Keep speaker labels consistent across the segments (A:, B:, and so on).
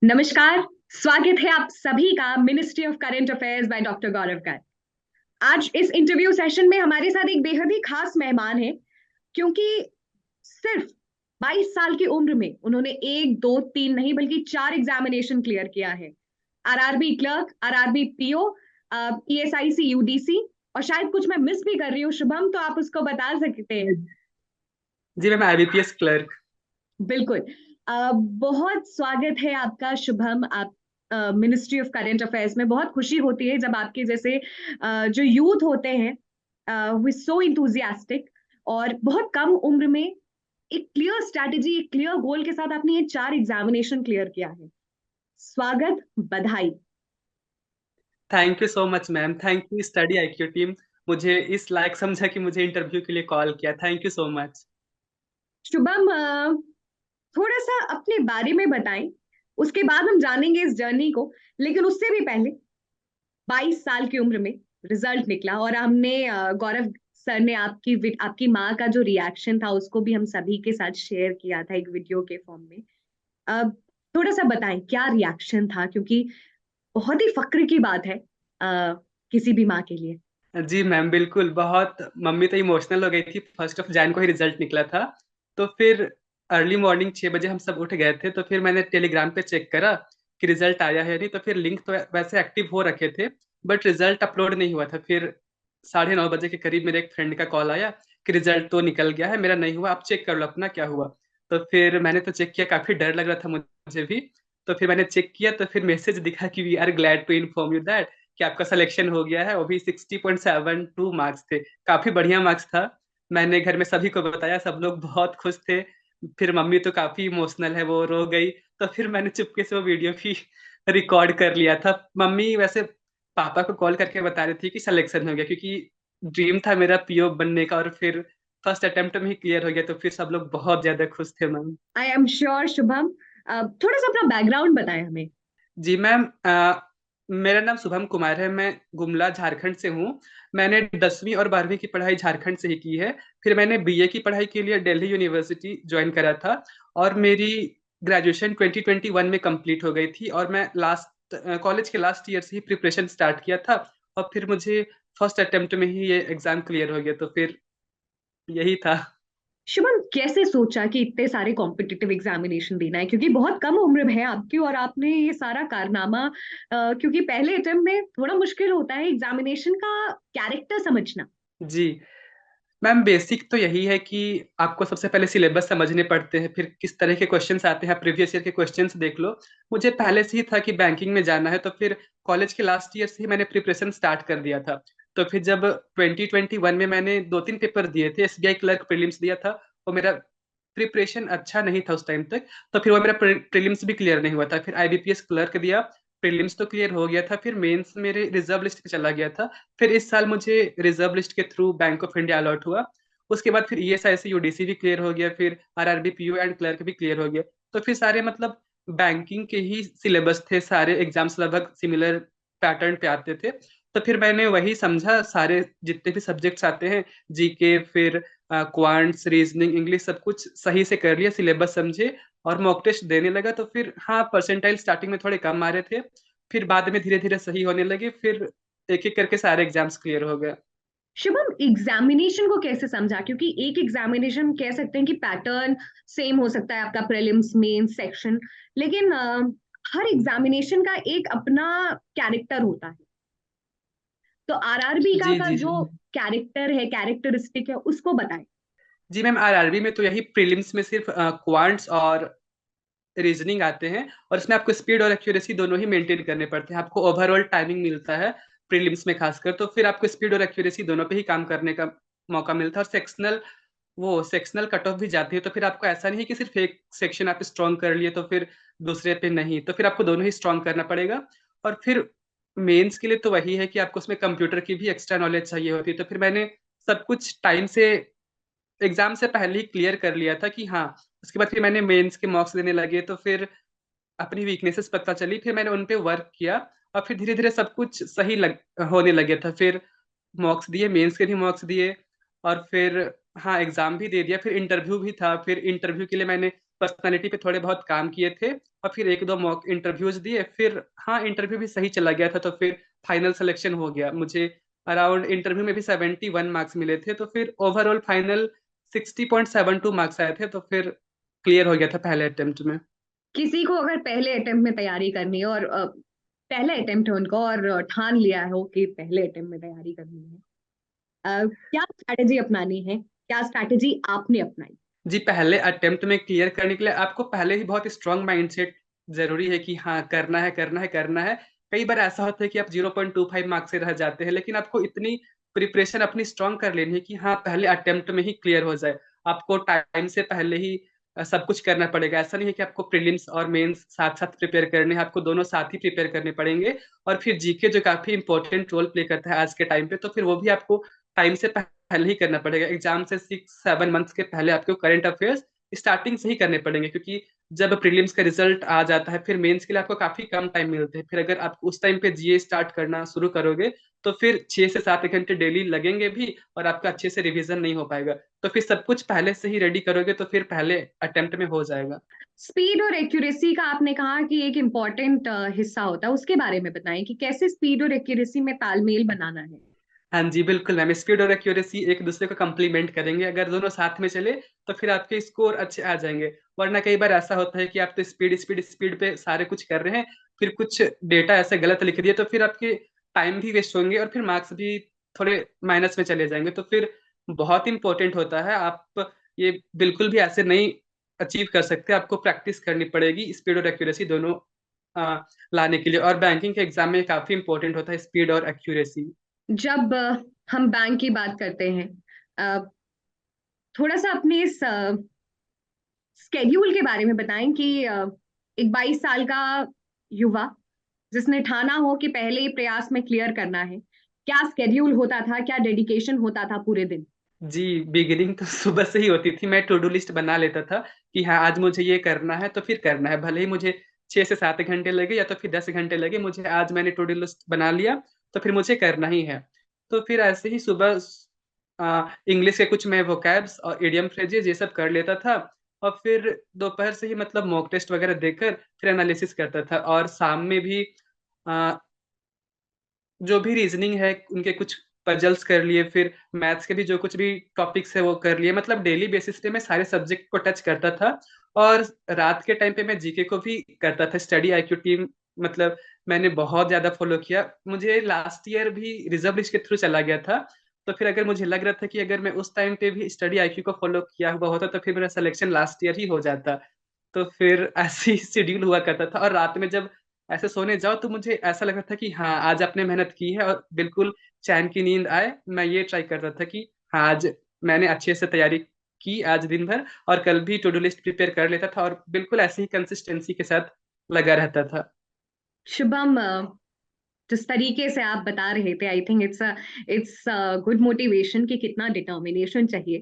A: नमस्कार। स्वागत है आप सभी का ministry of current affairs by doctor Gaurav Garg. आज इस इंटरव्यू सेशन में हमारे साथ एक बेहद ही खास मेहमान है, क्योंकि सिर्फ 22 साल की उम्र में उन्होंने एक दो तीन नहीं बल्कि 4 एग्जामिनेशन क्लियर किया है। RRB clerk, RRB PO, ESIC, UDC, और शायद कुछ मैं मिस भी कर रही हूँ। शुभम, तो आप उसको बता सकते हैं।
B: जी मैम, आईबीपीएस क्लर्क।
A: बिल्कुल। बहुत स्वागत है आपका शुभम। आप मिनिस्ट्री ऑफ करंट अफेयर्स में बहुत खुशी होती है जब आपके जैसे जो यूथ होते हैं वी सो इंथुजियास्टिक, और बहुत कम उम्र में एक क्लियर स्ट्रैटेजी, एक क्लियर गोल के साथ आपने ये 4 एग्जामिनेशन क्लियर किया है। स्वागत, बधाई।
B: Thank you so much ma'am, thank you study IQ team. मुझे इस लायक समझा कि मुझे इंटरव्यू के लिए कॉल किया। Thank you so much.
A: Shubham, थोड़ा सा अपने बारे में बताएं, उसके बाद हम जानेंगे इस जर्नी को। लेकिन उससे भी पहले, 22 साल की उम्र में रिजल्ट निकला और हमने गौरव सर ने आपकी माँ का जो रिएक्शन था उसको भी हम सभी के साथ शेयर किया था एक वीडियो के फॉर्म में। अब थोड़ा सा बताएं क्या रिएक्शन था, क्योंकि बहुत ही फक्र की बात है किसी भी माँ के लिए।
B: जी मैम, बिल्कुल। बहुत मम्मी तो इमोशनल हो गई थी। 1 जैन को ही रिजल्ट निकला था। तो फिर अर्ली मॉर्निंग 6 बजे हम सब उठ गए थे। तो फिर मैंने टेलीग्राम पे चेक करा कि रिजल्ट आया है नहीं। तो फिर लिंक तो वैसे एक्टिव हो रखे थे, बट रिजल्ट अपलोड नहीं हुआ था। फिर 9:30 बजे के करीब मेरे एक फ्रेंड का कॉल आया कि रिजल्ट तो निकल गया है, मेरा नहीं हुआ, आप चेक कर लो अपना क्या हुआ। तो फिर मैंने तो चेक किया, काफी डर लग रहा था मुझे भी। तो फिर मैंने चेक किया तो फिर मैसेज दिखा कि we are glad to inform you that कि आपका सिलेक्शन हो गया है। वो भी 60.72 मार्क्स थे, काफी बढ़िया मार्क्स था। मैंने घर में सभी को बताया, सब लोग बहुत खुश थे। फिर मम्मी तो काफी इमोशनल है, वो रो गई। तो फिर मैंने चुपके से वो वीडियो भी रिकॉर्ड कर लिया था। मम्मी वैसे पापा को कॉल करके बता रही थी कि सिलेक्शन हो गया, क्योंकि ड्रीम था मेरा पीओ बनने का, और फिर फर्स्ट अटेम्प्ट में ही क्लियर हो गया। तो फिर सब लोग बहुत ज्यादा खुश थे ma'am.
A: I am sure. Shubham, थोड़ा सा अपना बैकग्राउंड बताएं हमें।
B: जी मैम, मेरा नाम शुभम कुमार है। मैं गुमला झारखंड से हूँ। मैंने 10वीं और 12वीं की पढ़ाई झारखंड से ही की है। फिर मैंने बीए की पढ़ाई के लिए दिल्ली यूनिवर्सिटी ज्वाइन करा था, और मेरी ग्रेजुएशन 2021 में कंप्लीट हो गई थी। और मैं लास्ट कॉलेज के लास्ट ईयर से ही प्रिपरेशन स्टार्ट किया था। और फिर मुझे फर्स्ट अटेम्प्ट में ही ये एग्जाम क्लियर हो गया। तो फिर यही था।
A: शुभम, कैसे सोचा कि इतने सारे कॉम्पिटिटिव एग्जामिनेशन देना है, क्योंकि बहुत कम उम्र है आपकी और आपने ये सारा कारनामा क्योंकि पहले अटेम्प्ट में थोड़ा मुश्किल होता है एग्जामिनेशन का कैरेक्टर समझना।
B: जी मैम, बेसिक तो यही है कि आपको सबसे पहले सिलेबस समझने पड़ते हैं, फिर किस तरह के क्वेश्चंस आते हैं, प्रीवियस ईयर के क्वेश्चंस देख लो। मुझे पहले से ही था कि बैंकिंग में जाना है, तो फिर कॉलेज के लास्ट ईयर से ही मैंने प्रिपरेशन स्टार्ट कर दिया था। तो फिर जब 2021 में मैंने 2-3 पेपर दिए थे, एसबीआई क्लर्क प्रीलिम्स दिया था। वो मेरा प्रिपरेशन अच्छा नहीं था उस टाइम तक। तो फिर वो मेरा प्रीलिम्स भी क्लियर नहीं हुआ था। फिर आईबीपीएस क्लर्क दिया, प्रीलिम्स तो क्लियर हो गया था। फिर मेंस मेरे रिजर्व लिस्ट पे चला गया था। फिर इस साल मुझे रिजर्व लिस्ट के through bank of India allot हुआ। उसके बाद फिर ईएसआईसी यूडीसी भी क्लियर हो गया, फिर आरआरबी पीओ एंड क्लर्क भी क्लियर हो गया। तो फिर सारे मतलब बैंकिंग के ही सिलेबस थे, सारे एग्जाम्स लगभग सिमिलर पैटर्न पे आते थे। तो फिर मैंने वही समझा, सारे जितने भी सब्जेक्ट्स आते हैं, जीके, फिर क्वांट्स, रीजनिंग, इंग्लिश, सब कुछ सही से कर लिया, सिलेबस समझे और मॉक टेस्ट देने लगा। तो फिर हाँ, परसेंटाइल स्टार्टिंग में थोड़े कम आ रहे थे, फिर बाद में धीरे धीरे सही होने लगे। फिर एक एक करके सारे एग्जाम्स क्लियर हो गए।
A: शुभम, एग्जामिनेशन को कैसे समझा, क्योंकि एक एग्जामिनेशन कह सकते हैं कि पैटर्न सेम हो सकता है, आपका प्रीलिम्स, मेंस, सेक्शन, लेकिन हर एग्जामिनेशन का एक अपना कैरेक्टर होता है। तो आरआरबी
B: जी
A: का
B: जी
A: जो कैरेक्टर है, कैरेक्टरिस्टिक है, उसको बताएं।
B: जी मैम, आरआरबी में तो यही प्रीलिम्स में सिर्फ क्वांट्स और रीजनिंग आते हैं, और इसमें आपको स्पीड और एक्यूरेसी दोनों ही मेंटेन करने पड़ते हैं। आपको ओवरऑल टाइमिंग मिलता है प्रीलिम्स में खासकर, तो फिर आपको स्पीड और एक्यूरेसी दोनों पे ही काम करने का मौका मिलता है। और सेक्शनल कट ऑफ भी जाती है। तो फिर आपको ऐसा नहीं है कि सिर्फ एक सेक्शन आप स्ट्रॉन्ग कर लिए तो फिर दूसरे पे नहीं, तो फिर आपको दोनों ही स्ट्रॉन्ग करना पड़ेगा। और फिर मेंस के लिए तो वही है कि आपको उसमें कंप्यूटर की भी एक्स्ट्रा नॉलेज चाहिए होती है। तो फिर मैंने सब कुछ टाइम से एग्जाम से पहले ही क्लियर कर लिया था कि हाँ। उसके बाद फिर मैंने मेंस के मॉक्स देने लगे, तो फिर अपनी वीकनेसेस पता चली, फिर मैंने उन पे वर्क किया। और फिर धीरे धीरे सब कुछ सही होने लगे था। फिर मॉक्स दिए, मेंस के भी मॉक्स दिए, और फिर हाँ, एग्जाम भी दे दिया। फिर इंटरव्यू भी था, फिर इंटरव्यू के लिए मैंने पर्सनालिटी पे थोड़े बहुत काम किए थे, और फिर एक दो मॉक इंटरव्यूज दिए, फिर हाँ इंटरव्यू भी सही चला गया था, तो फिर फाइनल सिलेक्शन हो गया। मुझे अराउंड इंटरव्यू में भी 71 मार्क्स मिले थे, तो फिर ओवरऑल फाइनल 60.72 मार्क्स आए थे, तो फिर क्लियर हो गया था पहले अटेम्प्ट में।
A: किसी को अगर पहले अटेम्प्ट में तैयारी करनी है और पहले अटेम्प्ट है उनको और ठान लिया हो कि पहले अटेम्प्ट में तैयारी करनी है, क्या स्ट्रैटेजी अपनानी है, क्या स्ट्रैटेजी आपने अपनाई?
B: जी, पहले अटेम्प्ट में क्लियर करने के लिए आपको पहले ही बहुत स्ट्रांग माइंडसेट जरूरी है कि हाँ करना है करना है करना है। कई बार ऐसा होता है कि आप 0.25 मार्क्स से रह जाते हैं, लेकिन आपको इतनी प्रिपरेशन अपनी स्ट्रांग कर लेनी है कि हाँ पहले अटेम्प्ट में ही क्लियर हो जाए। आपको टाइम से पहले ही सब कुछ करना पड़ेगा। ऐसा नहीं है कि आपको प्रीलिम्स और मेंस साथ साथ प्रिपेयर करने हैं, आपको दोनों साथ ही प्रिपेयर करने पड़ेंगे। और फिर जीके जो काफी इंपॉर्टेंट रोल प्ले करता है आज के टाइम पे, तो फिर वो भी आपको टाइम से पहले ही करना पड़ेगा। एग्जाम से 6-7 मंथ्स के पहले आपको करंट अफेयर्स स्टार्टिंग से ही करने पड़ेंगे, क्योंकि जब प्रीलिम्स का रिजल्ट आ जाता है फिर मेंस के लिए आपको काफी कम टाइम मिलते हैं। फिर अगर आप उस टाइम पे जीए स्टार्ट करना शुरू करोगे तो फिर 6 से 7 घंटे डेली लगेंगे भी, और आपका अच्छे से रिवीजन नहीं हो पाएगा। तो फिर सब कुछ पहले से ही रेडी करोगे तो फिर पहले अटेम्प्ट में हो जाएगा।
A: स्पीड और एक्यूरेसी का आपने कहा कि एक इम्पॉर्टेंट हिस्सा होता है, उसके बारे में बताएं कि कैसे स्पीड और एक्यूरेसी में तालमेल बनाना है।
B: हाँ जी बिल्कुल मैम, स्पीड और एक्यूरेसी एक दूसरे को कंप्लीमेंट करेंगे। अगर दोनों साथ में चले तो फिर आपके स्कोर अच्छे आ जाएंगे। वरना कई बार ऐसा होता है कि आप तो स्पीड स्पीड स्पीड पे सारे कुछ कर रहे हैं, फिर कुछ डेटा ऐसे गलत लिख दिए तो फिर आपके टाइम भी वेस्ट होंगे और फिर मार्क्स भी थोड़े माइनस में चले जाएंगे। तो फिर बहुत इंपॉर्टेंट होता है, आप ये बिल्कुल भी ऐसे नहीं अचीव कर सकते। आपको प्रैक्टिस करनी पड़ेगी स्पीड और एक्यूरेसी दोनों लाने के लिए। और बैंकिंग के एग्जाम में काफी इंपॉर्टेंट होता है स्पीड और एक्यूरेसी।
A: जब हम बैंक की बात करते हैं, अ, थोड़ा सा अपने इस स्केड्यूल के बारे में बताएं कि एक 22 साल का युवा जिसने ठाना हो कि पहले ही प्रयास में क्लियर करना है, क्या स्केड्यूल होता था, क्या डेडिकेशन होता था पूरे दिन?
B: जी, बिगिनिंग तो सुबह से ही होती थी। मैं टू डू लिस्ट बना लेता था कि हाँ आज मुझे ये करना है तो फिर करना है, भले ही मुझे 6 से 7 घंटे लगे या तो फिर 10 घंटे लगे, मुझे आज मैंने टू डू लिस्ट बना लिया तो फिर मुझे करना ही है। तो फिर ऐसे ही सुबह इंग्लिश के कुछ मैं वोकैब्स और इडियम फ्रेजेस ये सब कर लेता था, और फिर दोपहर से ही मतलब मॉक टेस्ट वगैरह देकर फिर एनालिसिस करता था। और शाम में भी जो भी रीजनिंग है उनके कुछ पजल्स कर लिए, फिर मैथ्स के भी जो कुछ भी टॉपिक्स है वो कर लिए। मतलब डेली बेसिस पे मैं सारे सब्जेक्ट को टच करता था। और रात के टाइम पे मैं जीके को भी करता था। स्टडी आईक्यू टीम मतलब मैंने बहुत ज्यादा फॉलो किया। मुझे लास्ट ईयर भी रिजर्व लिस्ट के थ्रू चला गया था, तो फिर अगर मुझे लग रहा था कि अगर मैं उस टाइम पे भी स्टडी आईक्यू को फॉलो किया हुआ होता तो फिर मेरा सिलेक्शन लास्ट ईयर ही हो जाता। तो फिर ऐसे ही शेड्यूल हुआ करता था। और रात में जब ऐसे सोने जाओ तो मुझे ऐसा लग रहा था कि हाँ आज आपने मेहनत की है, और बिल्कुल चैन की नींद आए। मैं ये ट्राई करता था कि हाँ आज मैंने अच्छे से तैयारी की आज दिन भर, और कल भी टू डू लिस्ट प्रिपेयर कर लेता था, और बिल्कुल ऐसे ही कंसिस्टेंसी के साथ लगा रहता था।
A: शुभम, जिस तरीके से आप बता रहे थे, I think it's good motivation कि कितना डिटर्मिनेशन चाहिए।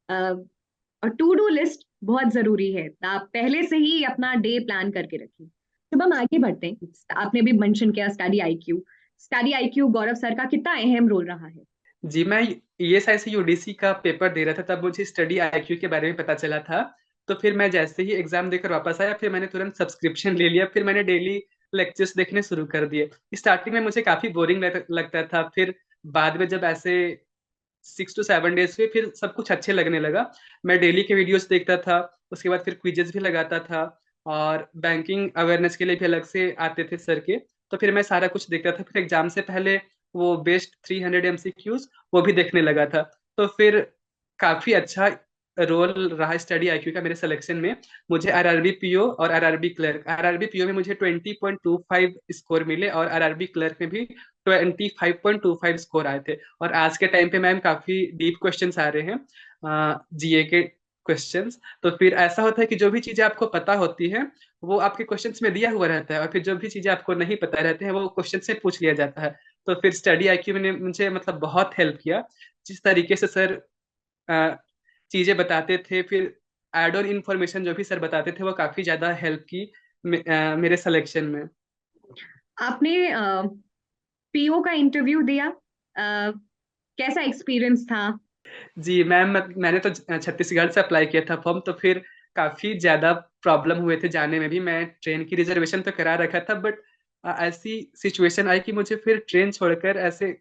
A: और टू डू लिस्ट बहुत जरूरी है, आप पहले से ही अपना डे प्लान करके रखिए। शुभम, आगे बढ़ते हैं। आपने भी मेंशन किया स्टडी आईक्यू। स्टडी आईक्यू गौरव सर का कितना अहम रोल रहा है?
B: जी, मैं ईएसआई से यूडीसी का पेपर दे रहा था, तब मुझे स्टडी आईक्यू के बारे में पता चला था। तो फिर मैं जैसे ही एग्जाम देकर वापस आया फिर मैंने तुरंत सब्सक्रिप्शन ले लिया, फिर मैंने डेली लेक्चर्स देखने शुरू कर दिए। स्टार्टिंग में मुझे काफी बोरिंग लगता था, फिर बाद में जब ऐसे 6 to 7 डेज हुए फिर सब कुछ अच्छे लगने लगा। मैं डेली के वीडियोस देखता था, उसके बाद फिर क्विजेस भी लगाता था, और बैंकिंग अवेयरनेस के लिए भी अलग से आते थे सर के। तो फिर मैं सारा कुछ देखता था। फिर एग्जाम से पहले वो बेस्ट 300 MCQs वो भी देखने लगा था। तो फिर काफी अच्छा रोल रहा स्टडी आईक्यू का मेरे सिलेक्शन में। मुझे आरआरबी पीओ और आरआरबी क्लर्क, आरआरबी पीओ में मुझे 20.25 स्कोर मिले, और आरआरबी क्लर्क में भी 25.25 स्कोर आए थे। और आज के टाइम पे मैम काफी डीप क्वेश्चंस आ रहे हैं जीए के क्वेश्चंस। तो फिर ऐसा होता है कि जो भी चीजें आपको पता होती है वो आपके क्वेश्चंस में दिया हुआ रहता है, और फिर जो भी चीजें आपको नहीं पता रहते हैं वो क्वेश्चन से पूछ लिया जाता है। तो फिर स्टडी आईक्यू ने मुझे मतलब बहुत हेल्प किया। जिस तरीके से सर चीजें बताते थे, फिर एड ऑन इन्फॉर्मेशन जो भी सर बताते थे वो काफी ज्यादा हेल्प की मेरे सिलेक्शन में।
A: आपने पीओ का इंटरव्यू दिया, कैसा एक्सपीरियंस था?
B: जी मैम, मैंने तो छत्तीसगढ़ से अप्लाई किया था फॉर्म, तो फिर काफी ज्यादा प्रॉब्लम हुए थे जाने में भी। मैं ट्रेन की रिजर्वेशन तो करा रखा था, बट ऐसी सिचुएशन आई कि मुझे फिर ट्रेन छोड़कर ऐसे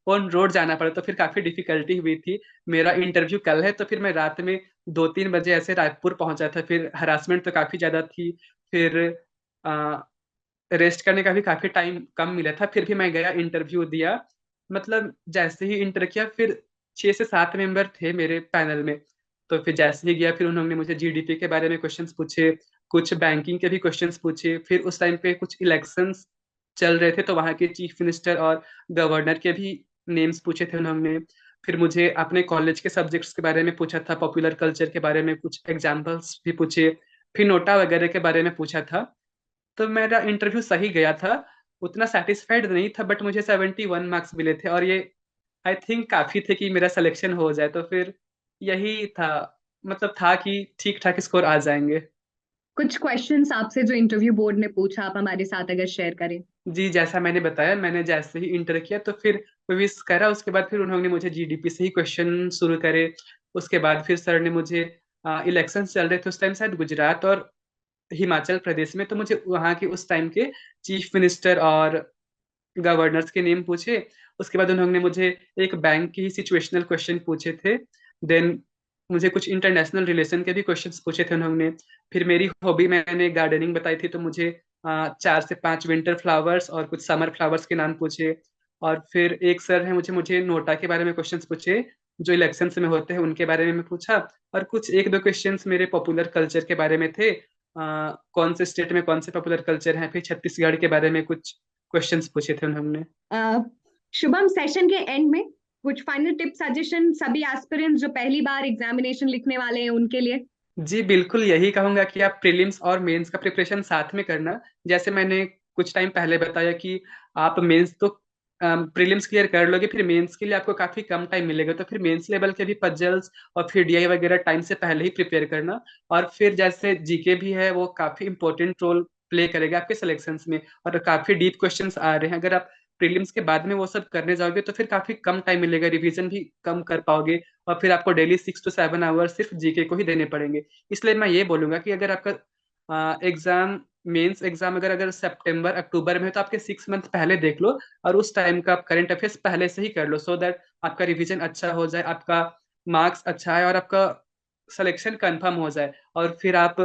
B: ऑन रोड जाना पड़ा, तो फिर काफी डिफिकल्टी हुई थी। मेरा इंटरव्यू कल है, तो फिर मैं रात में 2-3 बजे ऐसे रायपुर पहुंचा था। फिर हरासमेंट तो काफी ज्यादा थी। फिर रेस्ट करने का भी काफी टाइम कम मिला था, फिर भी मैं गया, इंटरव्यू दिया। मतलब जैसे ही इंटर किया, फिर 6 से 7 मेंबर थे मेरे पैनल में। तो फिर जैसे ही गया, फिर उन्होंने मुझे जीडीपी के बारे में क्वेश्चंस पूछे, कुछ बैंकिंग के भी क्वेश्चंस पूछे। फिर उस टाइम पे कुछ इलेक्शंस चल रहे थे, तो वहाँ के चीफ मिनिस्टर और गवर्नर के भी नेम्स पूछे थे उन्होंने। फिर मुझे अपने कॉलेज के सब्जेक्ट्स के बारे में पूछा था, पॉपुलर कल्चर के बारे में कुछ एग्जाम्पल्स भी पूछे। फिर नोटा वगैरह के बारे में पूछा था। तो मेरा इंटरव्यू सही गया था, उतना सेटिस्फाइड नहीं था, बट मुझे 71 मार्क्स मिले थे, और ये आई थिंक काफी थे कि मेरा सिलेक्शन हो जाए। तो फिर यही था, मतलब था कि ठीक ठाक स्कोर आ जाएंगे।
A: कुछ क्वेश्चंस आपसे जो इंटरव्यू बोर्ड ने पूछा, आप हमारे साथ अगर शेयर करें।
B: जी, जैसा मैंने बताया, मैंने जैसे ही इंटर किया तो फिर क्विज करा, उसके बाद फिर उन्होंने मुझे जीडीपी से ही क्वेश्चन शुरू करे। उसके बाद फिर सर ने मुझे, इलेक्शन चल रहे थे उस टाइम शायद गुजरात और हिमाचल प्रदेश में, तो मुझे वहाँ के उस टाइम के चीफ मिनिस्टर और गवर्नर्स के नेम पूछे। उसके बाद उन्होंने मुझे एक बैंक की ही सिचुएशनल क्वेश्चन पूछे थे। देन मुझे कुछ इंटरनेशनल रिलेशन के भी क्वेश्चंस पूछे थे उन्होंने। फिर मेरी हॉबी मैंने गार्डनिंग बताई थी, तो मुझे 4 से 5 विंटर फ्लावर्स और कुछ समर फ्लावर्स के नाम पूछे। और फिर एक सर है, मुझे मुझे नोटा के बारे में क्वेश्चंस पूछे, जो इलेक्शंस में होते हैं उनके बारे में मैं पूछा। और कुछ एक दो क्वेश्चंस मेरे पॉपुलर कल्चर के बारे में थे, कौन से स्टेट में कौन से पॉपुलर कल्चर हैं। फिर छत्तीसगढ़ के बारे में कुछ क्वेश्चंस पूछे थे उन्होंने।
A: अ, शुभम, सेशन के एंड में कुछ फाइनल टिप सजेशन सभी एस्पिरेंट्स जो पहली बार एग्जामिनेशन लिखने वाले हैं उनके लिए।
B: जी बिल्कुल, यही कहूंगा कि आप प्रीलिम्स और मेंस का प्रिपरेशन साथ में करना। जैसे मैंने कुछ टाइम पहले बताया कि आप मेंस तो प्रीलिम्स क्लियर कर लोगे, फिर मेंस के लिए आपको काफी कम टाइम मिलेगा, तो फिर मेंस लेवल के भी पजल्स और फिर डीआई वगैरह टाइम से पहले ही प्रिपेयर करना। और फिर जैसे जीके भी है, वो काफी इंपॉर्टेंट रोल प्ले करेगा आपके सिलेक्शंस में, और काफी डीप क्वेश्चंस आ रहे हैं। अगर आप प्रीलिम्स के बाद में वो सब करने जाओगे, तो फिर काफी कम टाइम मिलेगा, रिवीजन भी कम कर पाओगे, और फिर आपको डेली 6 to 7 आवर्स सिर्फ जीके को ही देने पड़ेंगे। इसलिए मैं ये बोलूंगा कि अगर आपका एग्जाम, मेंस एग्जाम अगर अगर सितंबर अक्टूबर में है, तो आपके 6 मंथ पहले देख लो, और उस टाइम का करंट अफेयर्स पहले से ही कर लो, सो दैट आपका रिवीजन अच्छा हो जाए, आपका मार्क्स अच्छा है, और आपका सिलेक्शन कंफर्म हो जाए। और फिर आप,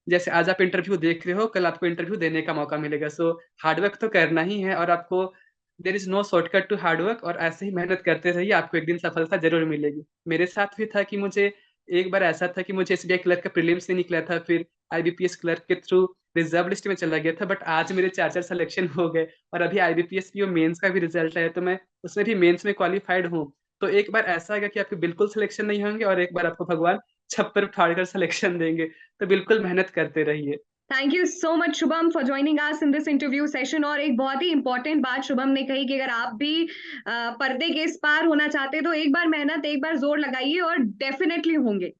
B: जैसे आज आप इंटरव्यू देख रहे हो, कल आपको इंटरव्यू देने का मौका मिलेगा। सो हार्डवर्क तो करना ही है, और आपको there is no shortcut to hard work, और ऐसे ही मेहनत करते रहिए, आपको एक दिन सफलता जरूर मिलेगी। मेरे साथ भी था कि मुझे एक बार ऐसा था कि मुझे एसबीआई क्लर्क का प्रीलिम्स नहीं निकला था, फिर आईबीपीएस क्लर्क के थ्रू रिजर्व लिस्ट में चला गया था, बट आज मेरे 4-4 सिलेक्शन हो गए, और अभी आईबीपीएस पीओ मेंस का भी रिजल्ट आया, तो मैं उसमें भी मेंस में क्वालिफाइड हूँ। तो एक बार ऐसा आएगा कि आपके बिल्कुल सिलेक्शन नहीं होंगे, और एक बार आपको भगवान छप्पर फाड़ कर सिलेक्शन देंगे। तो बिल्कुल मेहनत करते रहिए।
A: Thank you so much Shubham for joining us in this interview session. और एक बहुत ही इंपॉर्टेंट बात शुभम ने कही कि अगर आप भी पर्दे के इस पार होना चाहते हैं तो एक बार मेहनत, एक बार जोर लगाइए और डेफिनेटली होंगे।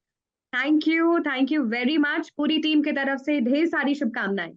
A: Thank you very much. पूरी टीम की तरफ से ढेर सारी शुभकामनाएं।